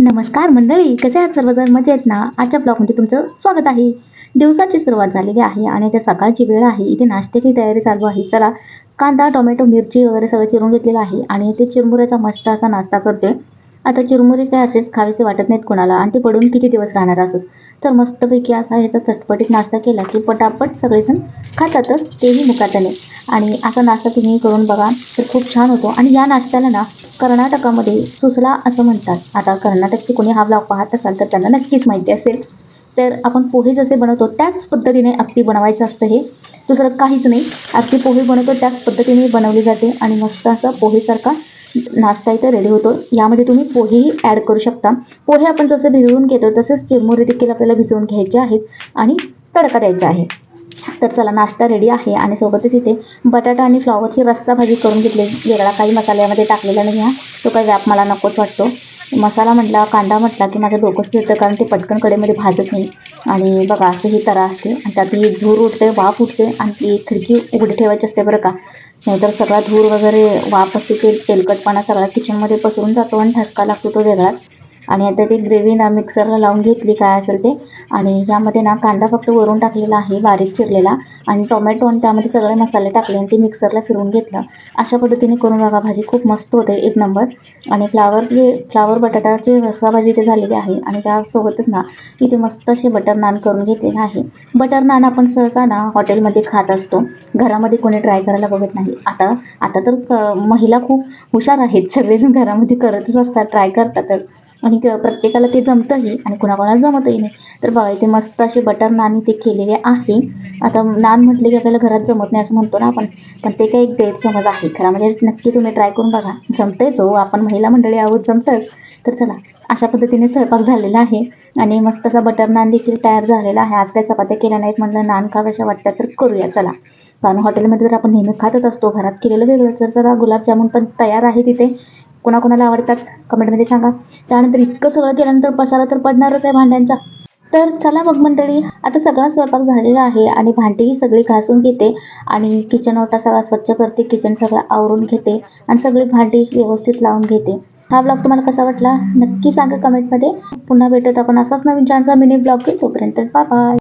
नमस्कार मंडळी, कसे आहात सर्वजण? मजेत ना? आजच्या ब्लॉगमध्ये तुमचं स्वागत आहे. दिवसाची सुरुवात झालेली आहे आणि त्या सकाळची वेळ आहे. इथे नाश्त्याची तयारी चालू आहे. चला, कांदा, टोमॅटो, मिरची वगैरे सगळं चिरून घेतलेलं आहे आणि इथे चिरमुऱ्याचा मस्त असा नाश्ता करतोय. आता चिरमुरे काय असेच खावेसे वाटत नाहीत कोणाला आणि ते पडून किती दिवस राहणार असंच. तर मस्तपैकी असा ह्याचा चटपटीत नाश्ता केला की पटापट सगळेजण खातातच, तेही मुकाट्याने. आणि असा नाश्ता तुम्ही करून बघा, तर खूप छान होतो. आणि या नाश्त्याला ना कर्नाटकामध्ये सुसला असं म्हणतात. आता कर्नाटकची कोणी हा ब्लॉग पाहत असाल तर त्यांना नक्कीच माहिती असेल. तर आपण पोहे जसे बनवतो त्याच पद्धतीने अगदी बनवायचं असतं हे, दुसरं काहीच नाही. अगदी पोहे बनवतो त्याच पद्धतीने बनवली जाते आणि मस्त असा पोहेसारखा नाश्ता इथे रेडी होतो. यामध्ये तुम्ही पोहेही ॲड करू शकता. पोहे आपण जसं भिजवून घेतो तसेच चिरमुरे देखील आपल्याला भिजवून घ्यायचे आहेत आणि तडका द्यायचा आहे. तर चला, नाश्ता रेडी आहे आणि सोबतच इथे बटाटा आणि फ्लॉवरची रस्सा भाजी करून घेतली. वेगळा काही मसाल्यामध्ये टाकलेला नाही हा, तो काही व्याप मला नकोच वाटतो. मसाला म्हटला, कांदा म्हटला की माझं डोकंच फिरतं, कारण ते पटकन कढईमध्ये भाजत नाही. आणि बघा, असं ही तरा असते आणि त्यात ही धूर उठते, वाफ उठते आणि ती खिडकी उघडी ठेवायची असते बरं का, नाहीतर सगळा धूर वगैरे वाफ असते, ते तेलकटपणा सगळा किचनमध्ये पसरून जातो आणि ठसका लागतो तो वेगळाच. आणि आता ती ग्रेव्ही ना मिक्सरला लावून घेतली, काय असेल ते. आणि यामध्ये ना कांदा फक्त वरून टाकलेला आहे बारीक चिरलेला, आणि टोमॅटो आणि त्यामध्ये सगळे मसाले टाकले आणि ते मिक्सरला फिरवून घेतलं. अशा पद्धतीने करून बघा, भाजी खूप मस्त होते, एक नंबर. आणि फ्लावर बटाटाची रस्सा भाजी इथे झालेली आहे आणि त्यासोबतच ना इथे मस्त असे बटर नान करून घेतलेले आहे. बटर नान आपण सहसा ना हॉटेलमध्ये खात असतो, घरामध्ये कोणी ट्राय करायला बघत नाही. आता आता तर महिला खूप हुशार आहेत, सगळेजण घरामध्ये करतच असतात, ट्राय करतातच. आणि प्रत्येकाला ते जमतंही आणि कुणाकोणाला जमतही नाही. तर बघा, इथे मस्त असे बटर नान इथे केलेले आहे. आता नान म्हटले की आपल्याला घरात जमत नाही असं म्हणतो ना आपण, पण ते काही एक गैरसमज आहे. घरामध्ये नक्की तुम्ही ट्राय करून बघा, जमतंयच हो, आपण महिला मंडळी आहोत, जमतंच. तर चला, अशा पद्धतीने स्वयंपाक झालेला आहे आणि मस्त असा बटर नान देखील तयार झालेला आहे. आज काही चपात्या केल्या नाहीत, म्हटलं नान खाव्याशा वाटतात तर करूया चला. कारण हॉटेलमध्ये तर आपण नेहमी खातच असतो, घरात केलेलं वेगळं. तर जरा गुलाबजामुन पण तयार आहे तिथे. कोणाकोणाला आवडतात कमेंटमध्ये सांगा. त्यानंतर इतकं सगळं केल्यानंतर पसारा तर पडणारच आहे भांड्यांचा. तर चला मग मंडळी, आता सगळा स्वयंपाक झालेला आहे आणि भांडीही सगळी घासून घेते आणि किचन ओटा सगळा स्वच्छ करते, किचन सगळं आवरून घेते आणि सगळी भांडी व्यवस्थित लावून घेते. हा ब्लॉग तुम्हाला कसा वाटला नक्की सांगा कमेंटमध्ये. पुन्हा भेटूयात आपण असाच नवीन छानसा मिनी ब्लॉग. तोपर्यंत बाय बाय.